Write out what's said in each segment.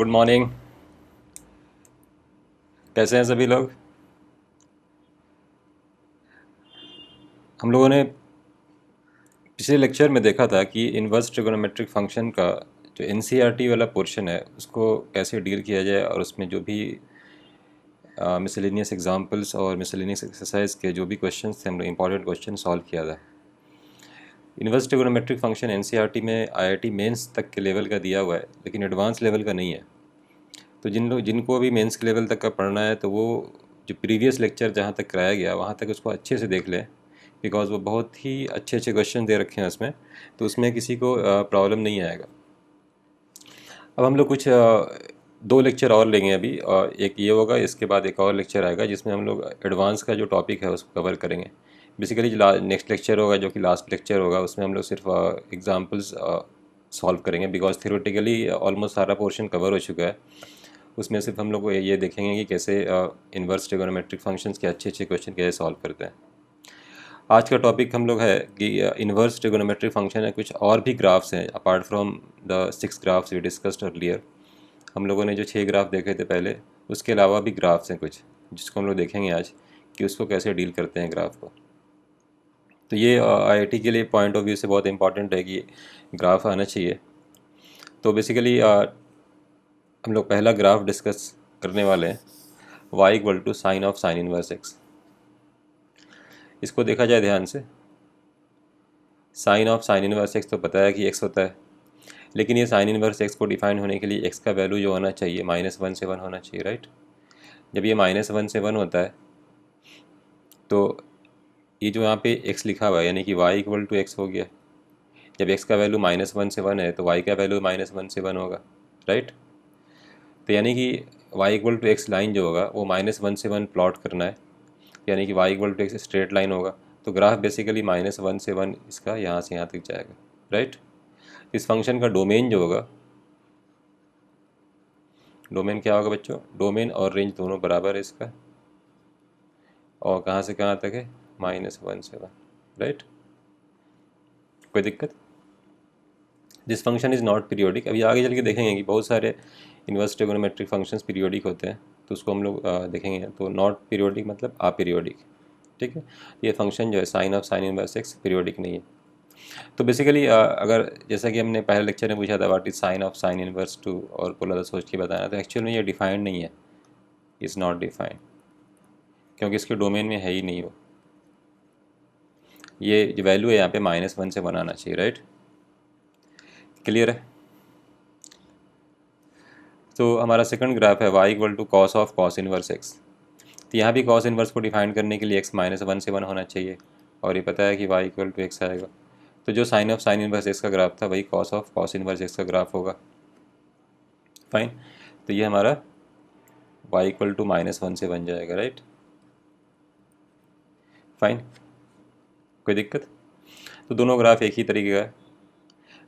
Good morning. कैसे हैं सभी लोग? हम लोगों ने पिछले लेक्चर में देखा था कि इन्वर्स ट्रिगोनोमेट्रिक फंक्शन का जो एनसीईआरटी वाला पोर्शन है उसको कैसे डील किया जाए, और उसमें जो भी मिसलेनियस एग्जांपल्स और मिसलेनियस एक्सरसाइज के जो भी क्वेश्चंस थे, हम लोग इंपॉर्टेंट क्वेश्चन सॉल्व किया था। इन्वर्स ट्रिगोनोमेट्रिक फंक्शन एनसीईआरटी में आईआईटी मेंस तक के लेवल का दिया हुआ है, लेकिन एडवांस लेवल का नहीं है। तो जिनको अभी मेंस के लेवल तक का पढ़ना है, तो वो जो प्रीवियस लेक्चर जहाँ तक कराया गया वहाँ तक उसको अच्छे से देख लें, बिकॉज़ वो बहुत ही अच्छे अच्छे क्वेश्चन दे रखे हैं उसमें, तो उसमें किसी को प्रॉब्लम नहीं आएगा। अब हम लोग कुछ दो लेक्चर और लेंगे अभी, और एक ये होगा, इसके बाद एक और लेक्चर आएगा जिसमें हम लोग एडवांस का जो टॉपिक है उसको कवर करेंगे। बेसिकली जो नेक्स्ट लेक्चर होगा, जो कि लास्ट लेक्चर होगा, उसमें हम लोग सिर्फ एग्जांपल्स सॉल्व करेंगे, बिकॉज थियोरेटिकली ऑलमोस्ट सारा पोर्शन कवर हो चुका है। उसमें सिर्फ हम लोग ये देखेंगे कि कैसे इन्वर्स ट्रिगोनोमेट्रिक फंक्शंस के अच्छे अच्छे क्वेश्चन कैसे सॉल्व करते हैं। आज का टॉपिक हम लोग है कि इन्वर्स ट्रिगोनोमेट्रिक फंक्शन है, कुछ और भी ग्राफ्स हैं apart from the 6 graphs we discussed earlier. हम लोगों ने जो 6 ग्राफ देखे थे पहले, उसके अलावा भी ग्राफ्स हैं कुछ, जिसको हम लोग देखेंगे आज कि उसको कैसे डील करते हैं ग्राफ को। तो ये आईआईटी के लिए पॉइंट ऑफ व्यू से बहुत इंपॉर्टेंट है कि ग्राफ आना चाहिए। तो बेसिकली हम लोग पहला ग्राफ डिस्कस करने वाले हैं, y equal to sine of sine inverse x. इसको देखा जाए ध्यान से, sine of sine inverse x तो पता है कि x होता है, लेकिन ये साइन इनवर्स एक्स को डिफाइन होने के लिए x का वैल्यू जो होना चाहिए -1 से 1 होना चाहिए, राइट। जब ये -1 से 1 होता है, तो ये जो यहाँ पे x लिखा हुआ है, यानी कि y इक्वल टू एक्स हो गया। जब x का वैल्यू -1 से 1 है, तो y का वैल्यू -1 से 1 होगा, राइट। तो यानी कि y equal to x line जो होगा वो -1 से 1 प्लॉट करना है, यानी कि y equal to x straight line होगा। तो ग्राफ बेसिकली -1 से 1 इसका यहाँ से यहाँ तक जाएगा, राइट। इस फंक्शन का डोमेन जो होगा, डोमेन क्या होगा बच्चों, डोमेन और रेंज दोनों बराबर है इसका, और कहाँ से कहाँ तक है, -1 से 1, राइट। कोई दिक्कत? This function is not periodic. अभी आगे चल के देखेंगे कि बहुत सारे इन्वर्स ट्रिगोनोमेट्रिक फंक्शंस पीरियोडिक होते हैं, तो उसको हम लोग देखेंगे। तो नॉट पीरियोडिक मतलब अपीरियोडिक, ठीक है। ये फंक्शन जो है sine of sine inverse x periodic नहीं है। तो बेसिकली अगर जैसा कि हमने पहले लेक्चर में पूछा था what is sign of sine inverse two, और बोला था सोच के बताना, तो एक्चुअल में ये डिफाइंड नहीं है, इज़ नॉट डिफाइंड, क्योंकि इसके डोमेन में है ही नहीं वो। ये जो वैल्यू है यहाँ पे -1 से बनाना चाहिए, राइट। क्लियर है? तो हमारा सेकंड ग्राफ है y equal to cos of cos inverse x. तो यहाँ भी कॉस इनवर्स को डिफाइन करने के लिए x -1 से 1 होना चाहिए, और ये पता है कि y इक्वल टू एक्स आएगा। तो जो sine of sine inverse x का ग्राफ था वही cos of cos inverse x का ग्राफ होगा, फाइन। तो ये हमारा y इक्वल टू -1 से बन जाएगा, राइट, फाइन। कोई दिक्कत? तो दोनों ग्राफ एक ही तरीके का है,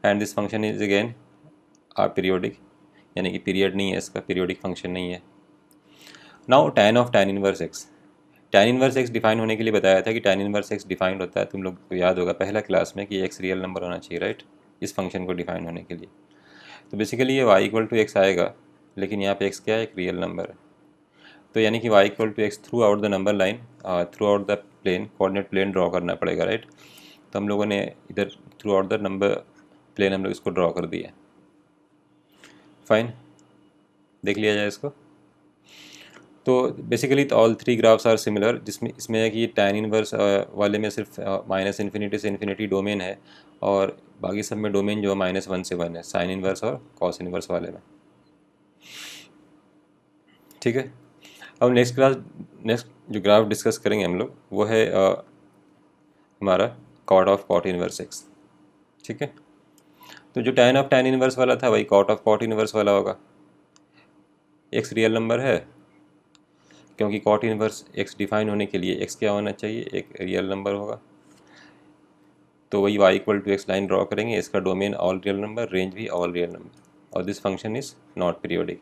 and this function is again periodic, यानी कि पीरियड नहीं है इसका, पीरियोडिक फंक्शन नहीं है। Now tan of tan inverse x. tan inverse x define होने के लिए बताया था कि tan इनवर्स एक्स डिफाइंड होता है, तुम लोग को याद होगा पहला क्लास में, कि एक्स रियल नंबर होना चाहिए, राइट, इस फंक्शन को डिफाइन होने के लिए। तो बेसिकली ये y इक्वल टू एक्स आएगा, लेकिन यहाँ पे x क्या है, एक रियल नंबर है। तो यानी कि y equal to x throughout the number line, throughout the plane, coordinate plane draw करना पड़ेगा, राइट। तो हम लोगों ने इधर throughout the number plane हम लोग इसको ड्रॉ कर दिया, फाइन। देख लिया जाए इसको। तो बेसिकली तो all three graphs are similar, जिसमें इसमें है कि tan इनवर्स वाले में सिर्फ -इन्फिनिटी से इन्फिनिटी डोमेन है, और बाकी सब में डोमेन जो -1 से 1 है, साइन इनवर्स और कॉस इनवर्स वाले में, ठीक है। अब नेक्स्ट जो ग्राफ डिस्कस करेंगे हम लोग, वो है हमारा cot of cot inverse x, ठीक है। तो जो tan ऑफ tan इनवर्स वाला था वही कॉट ऑफ कॉट इनवर्स वाला होगा। एक्स रियल नंबर है, क्योंकि कॉट इनवर्स एक्स डिफाइन होने के लिए एक्स क्या होना चाहिए, एक रियल नंबर होगा। तो वही y equal to x line draw करेंगे, इसका domain all real number, range भी ऑल रियल नंबर, और this function is not periodic.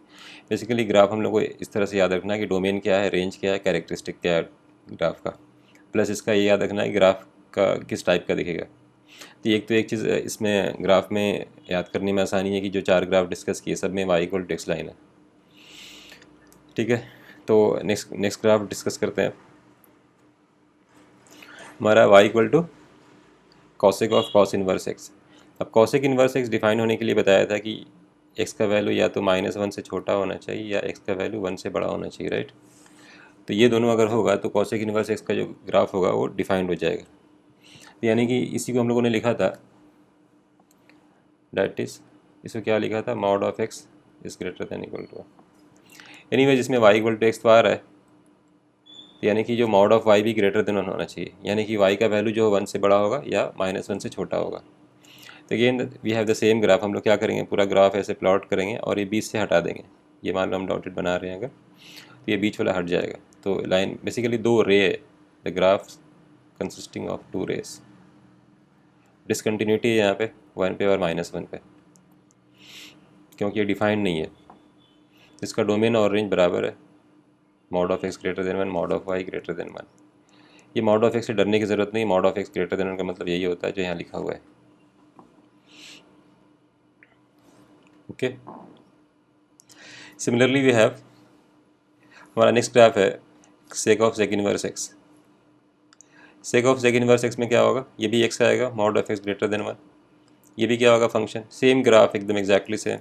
Basically graph हम लोग को इस तरह से याद रखना है कि डोमेन क्या है, रेंज क्या है, कैरेक्टरिस्टिक क्या है ग्राफ का, प्लस इसका ये याद रखना है कि ग्राफ का किस टाइप का दिखेगा। तो एक चीज़ इसमें ग्राफ में याद करने में आसानी है कि जो 4 ग्राफ डिस्कस किए सब में y equal to x line है। ठीक है, तो नेक्स्ट ग्राफ डिस्कस करते हैं। हमारा y equal to cosec of cos inverse x. अब कॉसेक इनवर्स एक्स डिफाइन होने के लिए बताया था कि x का वैल्यू या तो -1 से छोटा होना चाहिए या x का वैल्यू 1 से बड़ा होना चाहिए, राइट। तो ये दोनों अगर होगा तो कॉसेक इनवर्स एक्स का जो ग्राफ होगा वो डिफाइंड हो जाएगा। तो यानी कि इसी को हम लोगों ने लिखा था, डैट इज इसको क्या लिखा था, mod of x is greater than equal to. Anyway जिसमें y इक्वल टू एक्स तो आ रहा है, तो यानी कि जो मॉड ऑफ y भी ग्रेटर देन होना चाहिए, यानी कि y का वैल्यू जो 1 से बड़ा होगा या -1 से छोटा होगा। तो again we have the same graph. हम लोग क्या करेंगे, पूरा ग्राफ ऐसे प्लॉट करेंगे और ये बीच से हटा देंगे। ये मान लो हम डॉटेड बना रहे हैं अगर, तो ये बीच वाला हट जाएगा। तो लाइन बेसिकली 2 रे है, the graph consisting of 2 rays. Discontinuity है यहाँ पे 1 पे और -1 पे, क्योंकि ये डिफाइंड नहीं है। इसका डोमेन और रेंज बराबर है, mod of x greater than 1, mod of y greater than 1। ये मॉड ऑफ एक्स से डरने की ज़रूरत नहीं, mod of x greater than 1 का मतलब यही होता है जो यहाँ लिखा हुआ है। ओके, सिमिलरली वी हैव, हमारा नेक्स्ट ग्राफ है sec of sec inverse x. Sec of sec inverse x में क्या होगा, ये भी एक्स आएगा, mod of x greater than 1। ये भी क्या होगा, फंक्शन। सेम ग्राफ, एकदम एग्जैक्टली सेम।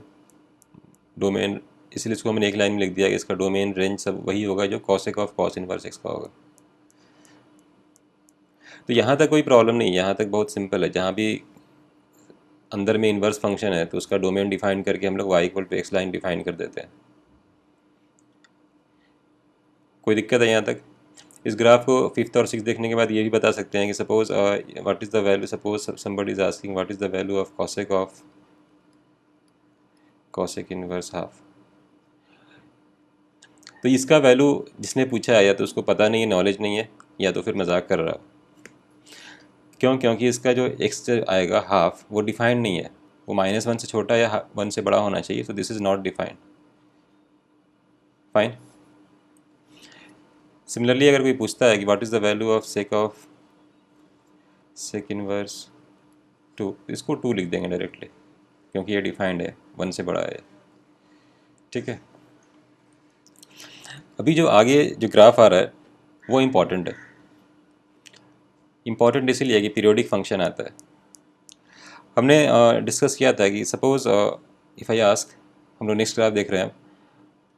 डोमेन, इसलिए इसको हमने एक लाइन में लिख दिया कि इसका डोमेन रेंज सब वही होगा जो cosec of cos inverse x का होगा। तो यहाँ तक कोई प्रॉब्लम नहीं, यहाँ तक बहुत सिंपल है। जहाँ भी अंदर में इन्वर्स फंक्शन है तो उसका डोमेन डिफाइन करके हम लोग y equal to x line define कर देते हैं। कोई दिक्कत है यहाँ तक? इस ग्राफ को 5th और 6th देखने के बाद ये भी बता सकते हैं कि suppose what is the value, suppose somebody is asking what is the value of cosec inverse half. तो इसका वैल्यू जिसने पूछा है या तो उसको पता नहीं है, नॉलेज नहीं है, या तो फिर मजाक कर रहा हो। क्यों? क्योंकि इसका जो एक्स आएगा हाफ वो डिफाइंड नहीं है, वो -1 से छोटा या 1 से बड़ा होना चाहिए। So this is not defined. Fine. Similarly अगर कोई पूछता है कि what is the value of sec inverse 2, इसको 2 लिख देंगे डायरेक्टली, क्योंकि ये डिफाइंड है, 1 से बड़ा है। ठीक है, अभी जो आगे जो ग्राफ आ रहा है वो इम्पॉर्टेंट है। इम्पॉर्टेंट इसलिए कि पीरियोडिक फंक्शन आता है। हमने डिस्कस किया था कि सपोज इफ़ आई आस्क, हम लोग नेक्स्ट ग्राफ देख रहे हैं,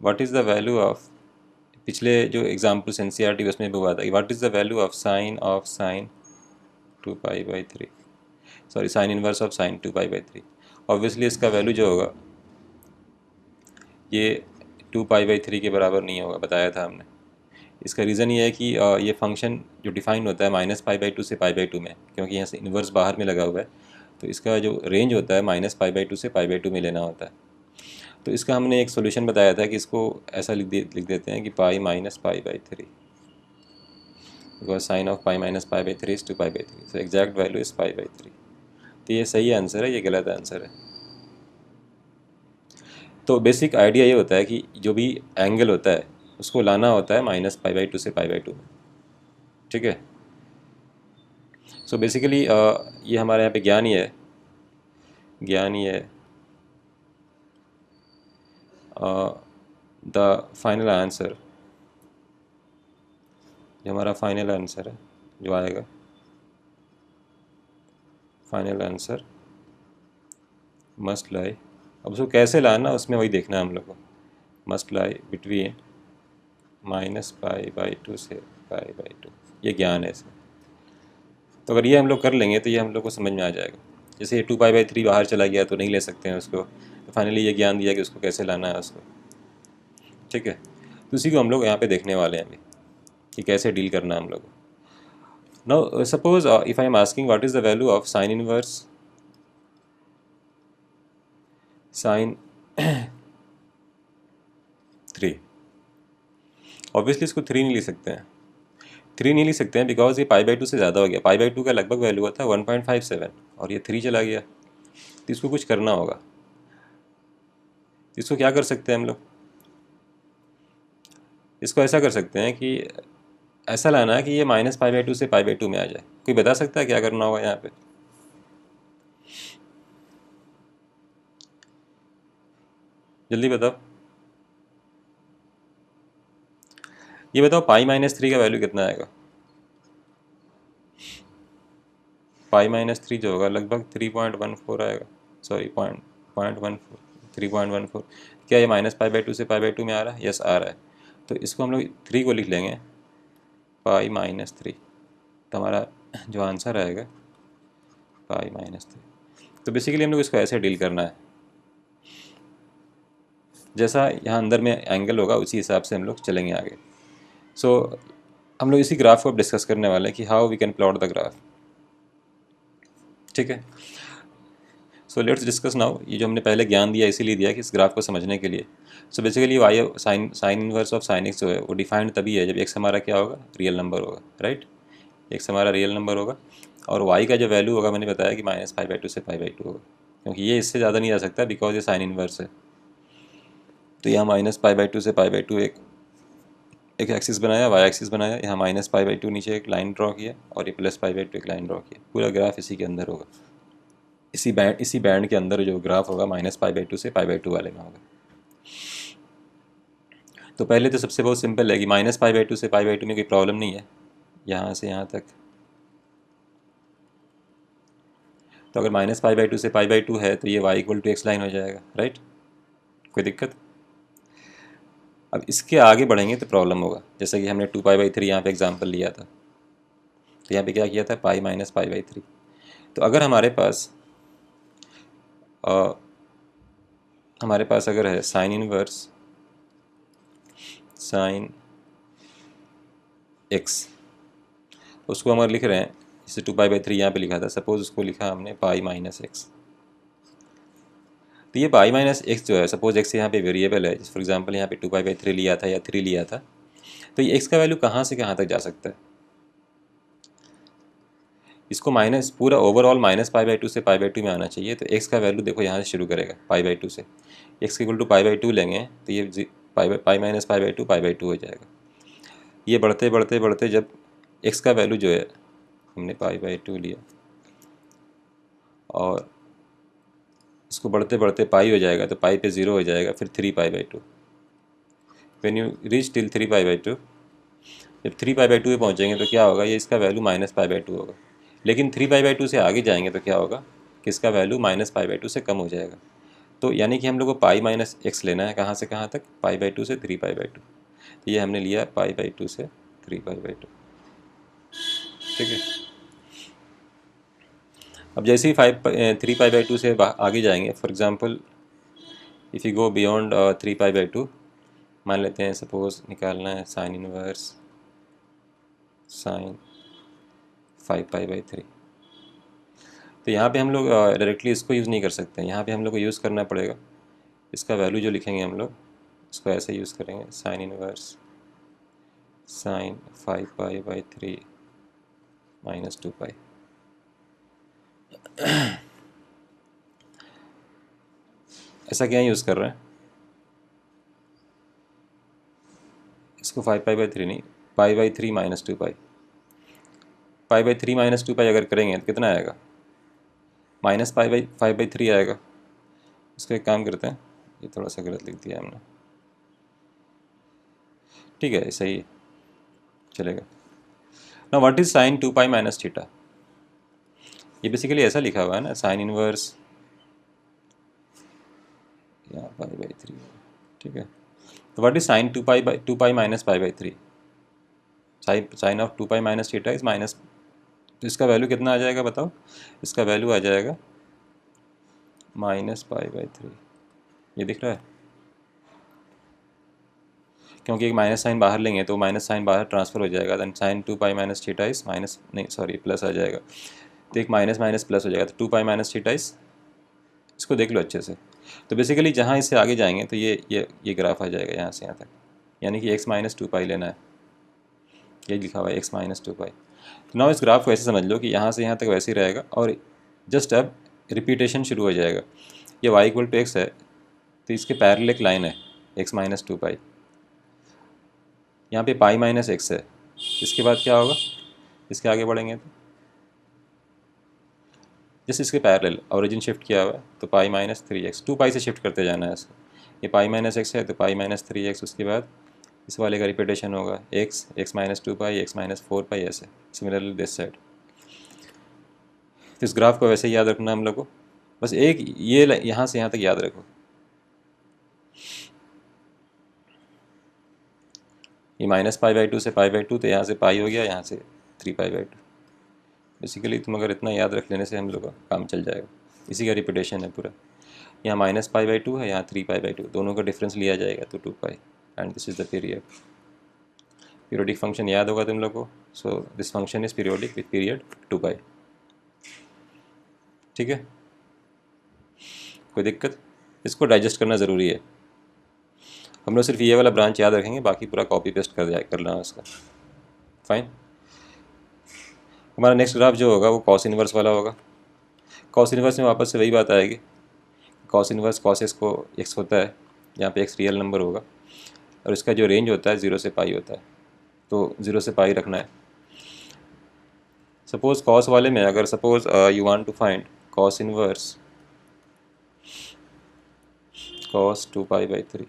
what is the value of, पिछले जो एग्जाम्पल्स एनसीईआरटी उसमें भी हुआ था कि what is the value of sine 2π/3, sorry sine inverse of sine 2π/3। Obviously इसका वैल्यू जो होगा ये 2π/3 के बराबर नहीं होगा, बताया था हमने। इसका रीज़न ये है कि ये फंक्शन जो डिफाइन होता है -π/2 से π/2 में, क्योंकि यहाँ से इन्वर्स बाहर में लगा हुआ है, तो इसका जो रेंज होता है -π/2 से π/2 में लेना होता है। तो इसका हमने एक सोल्यूशन बताया था कि इसको ऐसा लिख देते हैं कि pi -π/3, because sine of pi -π/3 is 2π/3, so exact value is π/3। तो ये सही आंसर है, ये गलत आंसर है। तो बेसिक आइडिया ये होता है कि जो भी एंगल होता है उसको लाना होता है -π/2 से π/2 में। ठीक है, सो बेसिकली ये हमारे यहाँ पे ज्ञान ही है, द फाइनल आंसर, जो हमारा फाइनल आंसर है जो आएगा, फाइनल आंसर मस्ट लाई, अब उसको कैसे लाना उसमें वही देखना है हम लोग को, मस्ट लाई बिटवीन -π/2 से π/2। ये ज्ञान है इसमें। तो अगर ये हम लोग कर लेंगे तो ये हम लोग को समझ में आ जाएगा। जैसे ये 2π/3 बाहर चला गया तो नहीं ले सकते हैं उसको, तो फाइनली ये ज्ञान दिया कि उसको कैसे लाना है उसको। ठीक है, तो उसी को हम लोग यहाँ पे देखने वाले हैं अभी कि कैसे डील करना है हम लोग को। Now suppose if I am asking what is the value of sine inverse sine 3। Obviously इसको 3 नहीं ले सकते हैं, 3 नहीं ले सकते हैं बिकॉज ये π/2 से ज़्यादा हो गया। π/2 का लगभग वैल्यू था 1.57 और ये 3 चला गया, तो इसको कुछ करना होगा। इसको क्या कर सकते हैं हम लोग, इसको ऐसा कर सकते हैं कि ऐसा लाना है कि ये -π/2 से π/2 में आ जाए। कोई बता सकता है क्या करना होगा यहाँ पे? जल्दी बताओ। ये बताओ पाई-3 का वैल्यू कितना आएगा। पाई-3 जो होगा लगभग 3.14 आएगा, sorry point point one four 3.14। क्या ये -π/2 से π/2 में आ रहा है? यस आ रहा है। तो इसको हम लोग 3 को लिख लेंगे पाई-3, तो हमारा जो आंसर आएगा पाई-3। तो बेसिकली हम लोग इसको ऐसे डील करना है, जैसा यहाँ अंदर में एंगल होगा उसी हिसाब से हम लोग चलेंगे आगे। सो हम लोग इसी ग्राफ को अब डिस्कस करने वाले हैं कि how we can plot the graph. ठीक है, सो लेट्स डिस्कस नाउ। ये जो हमने पहले ज्ञान दिया इसीलिए दिया कि इस ग्राफ को समझने के लिए। So basically y sine inverse of sine x जो है वो डिफाइंड तभी है जब एक्स हमारा क्या होगा, रियल नंबर होगा, राइट। एक्स हमारा रियल नंबर होगा और वाई का जो वैल्यू होगा मैंने बताया कि -π/2 से π/2 होगा, क्योंकि ये इससे ज़्यादा नहीं जा सकता बिकॉज ये साइन इनवर्स है। तो यहाँ -π/2 से π/2 एक एक्सिस बनाया, वाई एक्सिस बनाया, यहाँ -π/2 नीचे एक लाइन ड्रॉ किया और ये +π/2 एक लाइन ड्रॉ किया। पूरा ग्राफ इसी के अंदर होगा, इसी बैंड के अंदर जो ग्राफ होगा -π/2 से π/2 वाले में होगा। तो पहले तो सबसे बहुत सिंपल है कि -π/2 से π/2 में कोई प्रॉब्लम नहीं है, यहाँ से यहाँ तक। तो अगर -π/2 से π/2 है तो ये y=x लाइन हो जाएगा, राइट। कोई दिक्कत? अब इसके आगे बढ़ेंगे तो प्रॉब्लम होगा, जैसे कि हमने 2π/3 यहाँ पे एग्जांपल लिया था। तो यहाँ पे क्या किया था, π-π/3। तो अगर हमारे पास अगर है साइन इनवर्स साइन एक्स, उसको हम लिख रहे हैं जैसे 2π/3 यहाँ पे लिखा था, सपोज उसको लिखा हमने π-x। तो ये π-x जो है, सपोज x यहाँ पे वेरिएबल है, फॉर एग्जांपल यहाँ पे 2π/3 लिया था या 3 लिया था, तो ये x का वैल्यू कहाँ से कहाँ तक जा सकता है। इसको माइनस पूरा ओवरऑल -π/2 से π/2 में आना चाहिए। तो x का वैल्यू देखो यहाँ से शुरू करेगा π/2 से, x इक्वल टू π/2 लेंगे तो ये π-π/2 π/2 हो जाएगा। ये बढ़ते बढ़ते बढ़ते जब x का वैल्यू जो है हमने π/2 लिया और इसको बढ़ते बढ़ते पाई हो जाएगा, तो पाई पे 0 हो जाएगा, फिर 3π/2। व्हेन यू रीच टिल 3π/2, जब 3π/2 पे पहुँचेंगे तो क्या होगा, ये इसका वैल्यू -π/2 होगा। लेकिन 3π/2 से आगे जाएंगे तो क्या होगा कि इसका वैल्यू -π/2 से कम हो जाएगा। तो यानी कि हम लोग को π-x लेना है, कहाँ से कहाँ तक, π/2 से 3π/2। तो ये हमने लिया π/2 से 3π/2। ठीक है, अब जैसे ही 3π/2 से आगे जाएंगे, for example if you go beyond 3π/2, मान लेते हैं सपोज निकालना है साइन इनवर्स साइन 5π/3। तो यहाँ पे हम लोग डायरेक्टली इसको यूज़ नहीं कर सकते, यहाँ पे हम लोग को यूज़ करना पड़ेगा इसका वैल्यू जो लिखेंगे हम लोग इसको ऐसे यूज़ करेंगे, साइन इनवर्स साइन 5π/3 -2π। ऐसा क्या यूज़ कर रहे हैं, इसको 5π/3 नहीं, π/3 -2π। π/3 -2π अगर करेंगे तो कितना आएगा, -π/5/3 आएगा। इसको एक काम करते हैं, ये थोड़ा सा गलत लिख दिया हमने, ठीक है सही है, चलेगा ना। व्हाट इज साइन 2π - थीटा, ये बेसिकली ऐसा लिखा हुआ है ना, साइन इनवर्स या π/3, ठीक है। तो what is sine 2π -π/3, sine of 2π - theta is minus, तो इसका वैल्यू कितना आ जाएगा बताओ, इसका वैल्यू आ जाएगा -π/3। ये दिख रहा है, क्योंकि एक माइनस साइन बाहर लेंगे तो माइनस साइन बाहर ट्रांसफर हो जाएगा, then sine 2π - theta is minus, नहीं सॉरी प्लस आ जाएगा, तो एक माइनस माइनस प्लस हो जाएगा, तो 2π - थीटा इज, इसको देख लो अच्छे से। तो बेसिकली जहाँ इससे आगे जाएंगे तो ये ग्राफ आ जाएगा यहाँ से यहाँ तक, यानी कि x - 2π लेना है, ये लिखा हुआ है x - 2π। तो नाउ इस ग्राफ को ऐसे समझ लो कि यहाँ से यहाँ तक वैसे ही रहेगा और जस्ट अब रिपीटेशन शुरू हो जाएगा। ये y=x है तो इसके पैरेलल एक लाइन है x - 2π, यहाँ पे π - x है, इसके बाद क्या होगा, इसके आगे बढ़ेंगे तो जैसे इसके पैरेलल ओरिजिन शिफ्ट किया हुआ है तो π - 3x, 2π से शिफ्ट करते जाना है इसको, ये पाई माइनस एक्स है तो पाई माइनस 3x, उसके बाद इस वाले का रिपीटेशन होगा x माइनस 2 पाई, x माइनस 4 पाई, ऐसे सिमिलरली दिस साइड। तो इस ग्राफ को वैसे ही याद रखना हम लोग को, बस एक ये यहाँ से यहाँ तक याद रखो। ये माइनस पाई बाई 2 से पाई बाई 2, तो यहाँ से पाई हो गया, यहाँ से 3 पाई बाई 2। बेसिकली तुम अगर इतना याद रख लेने से हम लोग का काम चल जाएगा। इसी का रिपीटेशन है पूरा। यहाँ माइनस पाई बाई 2 है, यहाँ 3 पाई बाई 2, दोनों का डिफरेंस लिया जाएगा तो 2 pi, and this is the period. Periodic function याद होगा तुम लोग को। So this function is periodic with period 2 pi. ठीक है, कोई दिक्कत? इसको डाइजेस्ट करना ज़रूरी है। हम लोग सिर्फ ये वाला ब्रांच याद रखेंगे, बाकी पूरा कॉपी पेस्ट करना है उसका। फाइन। हमारा नेक्स्ट ग्राफ जो होगा वो कॉस इनवर्स वाला होगा। कॉस इनवर्स में वापस से वही बात आएगी, कॉस इनवर्स कॉस एक्स को एक्स होता है, यहाँ पे एक्स रियल नंबर होगा, और इसका जो रेंज होता है 0 से पाई होता है, तो 0 से पाई रखना है। सपोज कॉस वाले में अगर suppose you want to find cos inverse cos 2 pi by 3,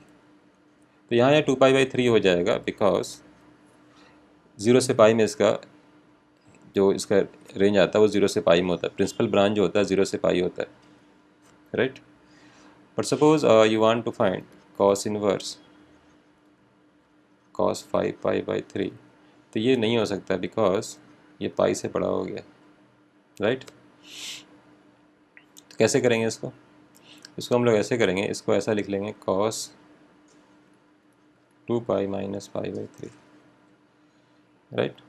तो यहाँ 2 पाई बाई 3 हो जाएगा, बिकॉज 0 से पाई में इसका जो इसका रेंज आता है वो 0 से पाई में होता है। प्रिंसिपल ब्रांच जो होता है 0 से पाई होता है, right. But suppose you want to find cos inverse cos 5 pi by 3, तो ये नहीं हो सकता बिकॉज ये पाई से बड़ा हो गया, राइट। तो कैसे करेंगे इसको? इसको हम लोग ऐसे करेंगे, इसको ऐसा लिख लेंगे cos 2 pi minus pi by 3, right.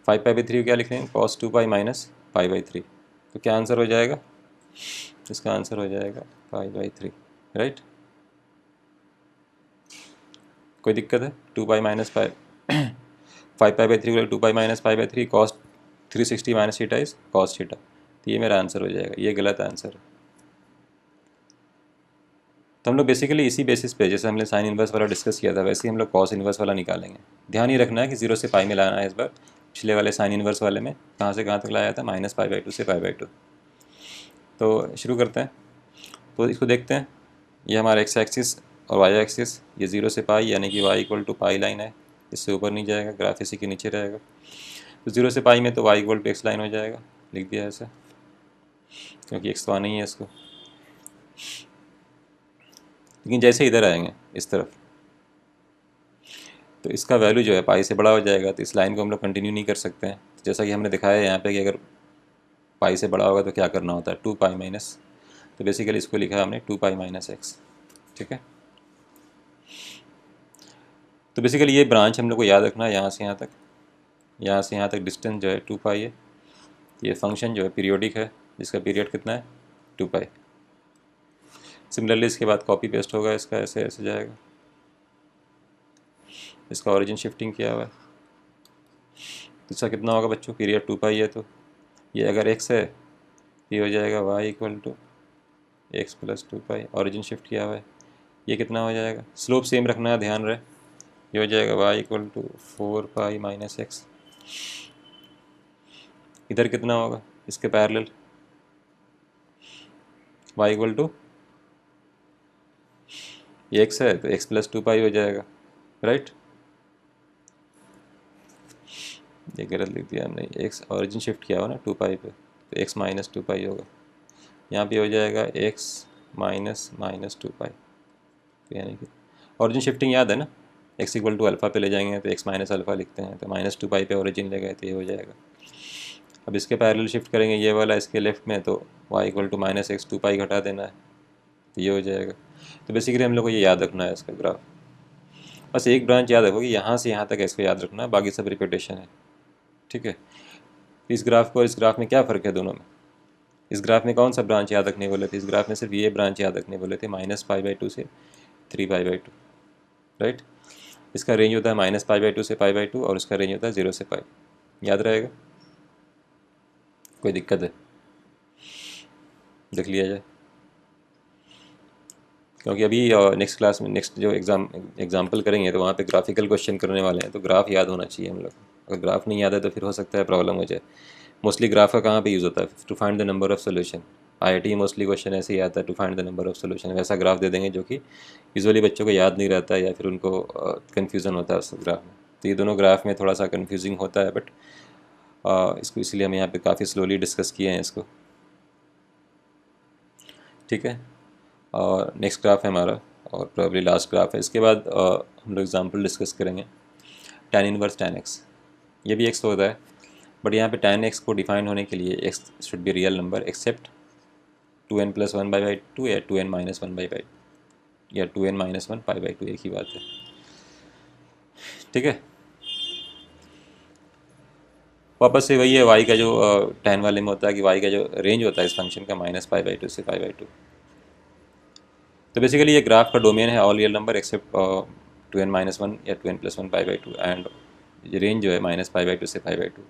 5 pi by 3 क्या लिख लेंगे? Cos 2 pi minus pi by 3। तो क्या आंसर हो जाएगा? इसका आंसर हो जाएगा पाई बाई 3, राइट। कोई दिक्कत है? 2 pi minus pi 5 pi by 3 2 pi minus pi by 3 cos 360 minus theta is cos theta. तो ये मेरा आंसर हो जाएगा, ये गलत आंसर है। तो हम लोग बेसिकली इसी बेसिस पे, जैसे हमने साइन इन्वर्स वाला डिस्कस किया था, वैसे ही हम लोग कॉस इन्वर्स वाला निकालेंगे। ध्यान ही रखना है कि 0 से पाई में लाना है। इस बार पिछले वाले साइन इन्वर्स वाले में कहाँ से कहाँ तक लाया था? माइनस पाई बाई 2 से पाई बाई 2। तो शुरू करते हैं। तो इसको देखते हैं, ये हमारा एक्स एक्सिस और वाई एक्सिस, ये 0 से पाई यानी कि y equal to pi line है, इससे ऊपर नहीं जाएगा, ग्राफ इसी के नीचे रहेगा। तो 0 से पाई में तो y equal to x line हो जाएगा, लिख दिया ऐसे, क्योंकि एक्स तो आना ही है इसको। लेकिन जैसे इधर आएंगे इस तरफ, तो इसका वैल्यू जो है पाई से बड़ा हो जाएगा, तो इस लाइन को हम लोग कंटिन्यू नहीं कर सकते हैं। जैसा कि हमने दिखाया है यहाँ पे कि अगर पाई से बड़ा होगा तो क्या करना होता है? 2 पाई माइनस। तो बेसिकली इसको लिखा है हमने 2 पाई माइनस एक्स, ठीक है। तो बेसिकली ये ब्रांच हम लोग को याद रखना है, यहाँ से यहाँ तक, यहाँ से यहाँ तक डिस्टेंस जो है 2 पाई है। ये फंक्शन जो है पीरियोडिक है, जिसका पीरियड कितना है? 2 पाई। सिमिलरली इसके बाद कॉपी पेस्ट होगा, इसका ऐसे ऐसे जाएगा, इसका ओरिजिन शिफ्टिंग किया हुआ है। तो इसका कितना होगा बच्चों? पीरियड 2 पाई है, तो ये अगर x है ये हो जाएगा y equal to x plus 2 pi, origin shift किया हुआ है। ये कितना हो जाएगा? स्लोप सेम रखना है, ध्यान रहे। ये हो जाएगा y equal to 4 pi minus x. इधर कितना होगा इसके पैरेलल? y इक्वल टू ये x है तो x प्लस 2 पाई हो जाएगा, राइट। ये गलत लिख दिया हमने, x ओरिजिन शिफ्ट किया हो ना 2 पाई पे, तो x माइनस 2 पाई होगा। यहाँ पे हो जाएगा x माइनस माइनस 2 पाई। तो यानी कि ओरिजिन शिफ्टिंग याद है ना, x इक्वल टू अल्फ़ा पे ले जाएंगे तो x माइनस अल्फ़ा लिखते हैं, तो माइनस 2 पाई पे ओरिजिन ले गए तो ये हो जाएगा। अब इसके पैरेलल शिफ्ट करेंगे ये वाला इसके लेफ्ट में, तो y equal to minus x 2 pi घटा देना है, तो ये हो जाएगा। तो बेसिकली हम लोग को ये याद रखना है इसका ग्राफ। बस एक ब्रांच याद रखो कि यहाँ से यहाँ तक इसको याद रखना है, बाकी सब रिपीटेशन है, ठीक है। इस ग्राफ को इस ग्राफ में क्या फ़र्क है दोनों में? इस ग्राफ में कौन सा ब्रांच याद रखने बोले थे? इस ग्राफ में सिर्फ ये ब्रांच याद रखने बोले थे, माइनस पाई बाई 2 से 3 पाई बाई 2, राइट। इसका रेंज होता है माइनस पाई बाई 2 से पाई बाई 2, और इसका रेंज होता है 0 से पाई। याद रहेगा? कोई दिक्कत है? देख लिया जाए, क्योंकि अभी नेक्स्ट क्लास में नेक्स्ट जो एग्जाम्पल करेंगे तो वहाँ पे ग्राफिकल क्वेश्चन करने वाले हैं, तो ग्राफ याद होना चाहिए हम लोग। अगर ग्राफ नहीं याद है तो फिर हो सकता है प्रॉब्लम हो जाए। मोस्टली ग्राफ का कहाँ पे यूज़ होता है? To find the number of solution. IIT mostly question ऐसे ही आता है, to find the number of solution, वैसा ग्राफ दे देंगे जो कि यूजुअली बच्चों को याद नहीं रहता है या फिर उनको कन्फ्यूज़न होता है उस ग्राफ में। तो ये दोनों ग्राफ में थोड़ा सा कन्फ्यूजिंग होता है, बट इसको इसलिए हम यहाँ पे काफ़ी स्लोली डिस्कस किए हैं इसको। ठीक है, और नेक्स्ट ग्राफ है हमारा, और प्रॉब्ली लास्ट ग्राफ है। इसके बाद हम लोग एग्जाम्पल डिस्कस करेंगे। tan इनवर्स tan x, ये भी x होता है, बट यहाँ पे tan x को डिफाइन होने के लिए x should be real number except 2n + 1/2 या 2n - 1/2 या 2n - 1 π/2, एक ही बात है। ठीक है, वापस से वही है, y का जो tan वाले में होता है कि y का जो रेंज होता है इस फंक्शन का -π/2 से π/2। तो बेसिकली ये ग्राफ का डोमेन है all real number except 2n - 1 या 2n + 1 π/2, एंड ये रेंज जो है -π/2 से π/2,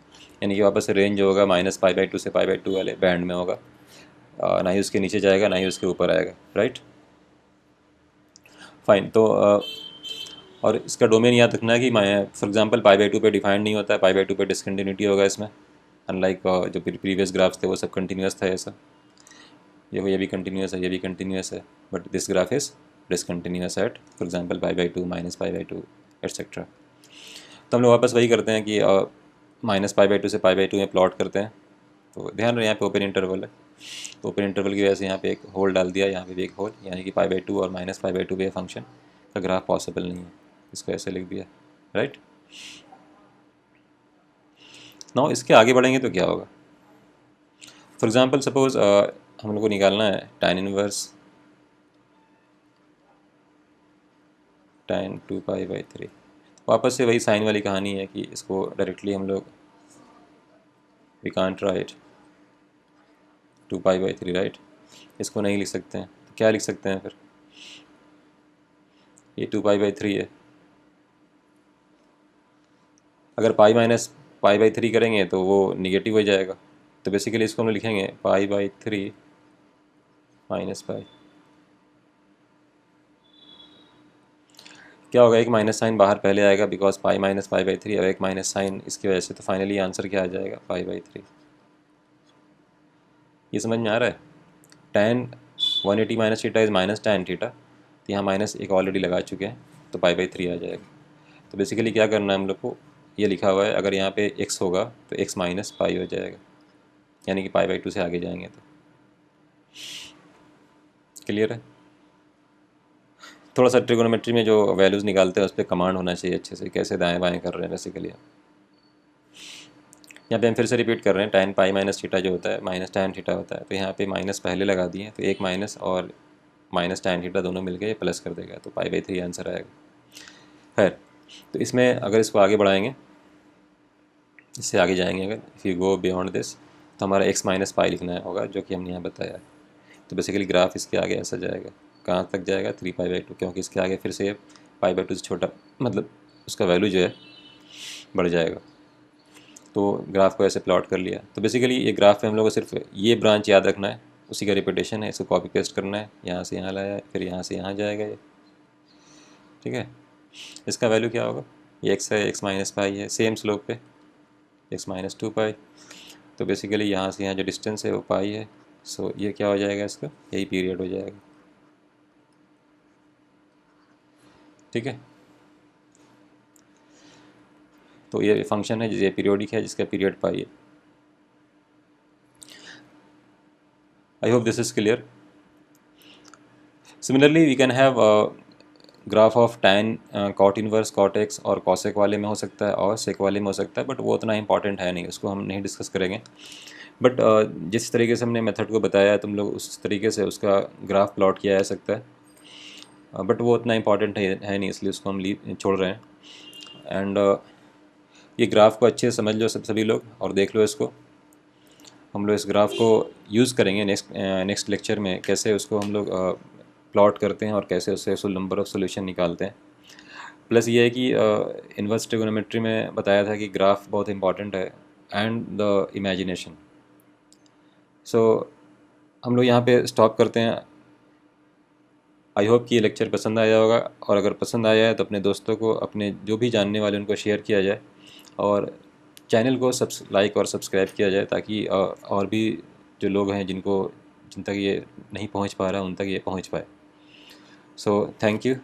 यानी कि वापस से रेंज जो होगा -π/2 से π/2 वाले बैंड में होगा, ना ही उसके नीचे जाएगा ना ही उसके ऊपर आएगा, राइट। फाइन, तो और इसका डोमेन याद रखना है कि फॉर एग्जांपल π/2 पे डिफाइंड नहीं होता है, π/2 पे डिसकंटिन्यूटी होगा इसमें, अनलाइक जो प्रीवियस ग्राफ्स थे वो सब कंटिन्यूस था ऐसा, ये भी कंटिन्यूस है, ये भी कंटिन्यूस है, but this graph is discontinuous at for example π/2 -π/2 etcetera. तो हम लोग वापस वही करते हैं कि -π/2 से π/2 में प्लॉट करते हैं। तो ध्यान रहे यहाँ पे ओपन इंटरवल है, तो ओपन इंटरवल की वजह से यहाँ पे एक होल डाल दिया, यहाँ पे भी एक होल, यानी कि π/2 और -π/2 पे फंक्शन का ग्राफ पॉसिबल नहीं है, इसको ऐसे लिख दिया, राइट। नाउ इसके आगे बढ़ेंगे तो क्या होगा। फॉर एग्जांपल सपोज हम लोग को निकालना है tan इनवर्स tan 2π/3। वापस से वही साइन वाली कहानी है कि इसको डायरेक्टली हम लोग वी कांट राइट 2π/3, राइट, इसको नहीं लिख सकते हैं, तो क्या लिख सकते हैं फिर, ये 2π/3 है, अगर π - करेंगे तो वो निगेटिव हो जाएगा, तो बेसिकली इसको हम लिखेंगे π/3 -π। क्या होगा, एक माइनस साइन बाहर पहले आएगा बिकॉज π - π/3, और एक माइनस साइन इसकी वजह से, तो फाइनली आंसर क्या आ जाएगा, π/3। ये समझ में आ रहा है। tan 180 - theta is -tan theta, तो यहाँ माइनस एक ऑलरेडी लगा चुके हैं, तो π/3 आ जाएगा। तो बेसिकली क्या करना है हम लोग को, ये लिखा हुआ है, अगर यहाँ पे x होगा तो x - π हो जाएगा, यानी कि π/2 से आगे जाएंगे तो। क्लियर है। थोड़ा सा ट्रिगोनोमेट्री में जो वैल्यूज़ निकालते हैं उस पर कमांड होना चाहिए अच्छे से, कैसे दाएं बाएं कर रहे हैं बेसिकली। यहाँ पे हम फिर से रिपीट कर रहे हैं, tan π - थीटा जो होता है -tan थीटा होता है, तो यहाँ पे माइनस पहले लगा दिए, तो एक माइनस और -tan थीटा दोनों मिलके ये प्लस कर देगा, तो π/3 आंसर आएगा। खैर, तो इसमें अगर इसको आगे बढ़ाएंगे, इससे आगे जाएंगे, अगर if you go beyond this, तो हमारा x - π लिखना होगा, जो कि हमने यहाँ बताया है। तो बेसिकली ग्राफ इसके आगे ऐसा जाएगा, कहाँ तक जाएगा, 3π/2, क्योंकि इसके आगे फिर से π/2 से छोटा, मतलब उसका वैल्यू जो है बढ़ जाएगा। तो ग्राफ को ऐसे प्लॉट कर लिया। तो बेसिकली ये ग्राफ पे हम लोग को सिर्फ ये ब्रांच याद रखना है, उसी का रिपीटेशन है, इसको कॉपी पेस्ट करना है, यहाँ से यहाँ लाया है, फिर यहाँ से यहाँ जाएगा ये, ठीक है। इसका वैल्यू क्या होगा, ये x है, x - π है, सेम स्लोप पे x - 2π। तो बेसिकली यहाँ से यहाँ जो डिस्टेंस है वो पाई है, सो ये क्या हो जाएगा, इसका यही पीरियड हो जाएगा, ठीक है। तो ये फंक्शन है, ये पीरियोडिक है, जिसका पीरियड पाई है। I hope this is clear. Similarly we can have graph of tan cot इनवर्स cot x, और cosec वाले में हो सकता है और sec वाले में हो सकता है, बट वो उतना इंपॉर्टेंट है नहीं, उसको हम नहीं डिस्कस करेंगे। बट जिस तरीके से हमने मेथड को बताया है, तुम लोग उस तरीके से उसका ग्राफ प्लॉट किया जा सकता है, बट वो उतना इंपॉर्टेंट है नहीं, इसलिए उसको हम छोड़ रहे हैं। एंड ये ग्राफ को अच्छे से समझ लो सभी लोग, और देख लो इसको। हम लोग इस ग्राफ को यूज़ करेंगे नेक्स्ट लेक्चर में, कैसे उसको हम लोग प्लॉट करते हैं और कैसे उससे नंबर ऑफ सोल्यूशन निकालते हैं। प्लस ये है कि इन्वर्स ट्रिगोनोमेट्री में बताया था कि ग्राफ बहुत इंपॉर्टेंट है, एंड द इमेजिनेशन। सो हम लोग यहाँ पे स्टॉप करते हैं। आई होप कि ये लेक्चर पसंद आया होगा, और अगर पसंद आया है तो अपने दोस्तों को, अपने जो भी जानने वाले उनको शेयर किया जाए, और चैनल को लाइक और सब्सक्राइब किया जाए, ताकि और भी जो लोग हैं जिनको जिन तक ये नहीं पहुंच पा रहा उन तक ये पहुंच पाए। So thank you.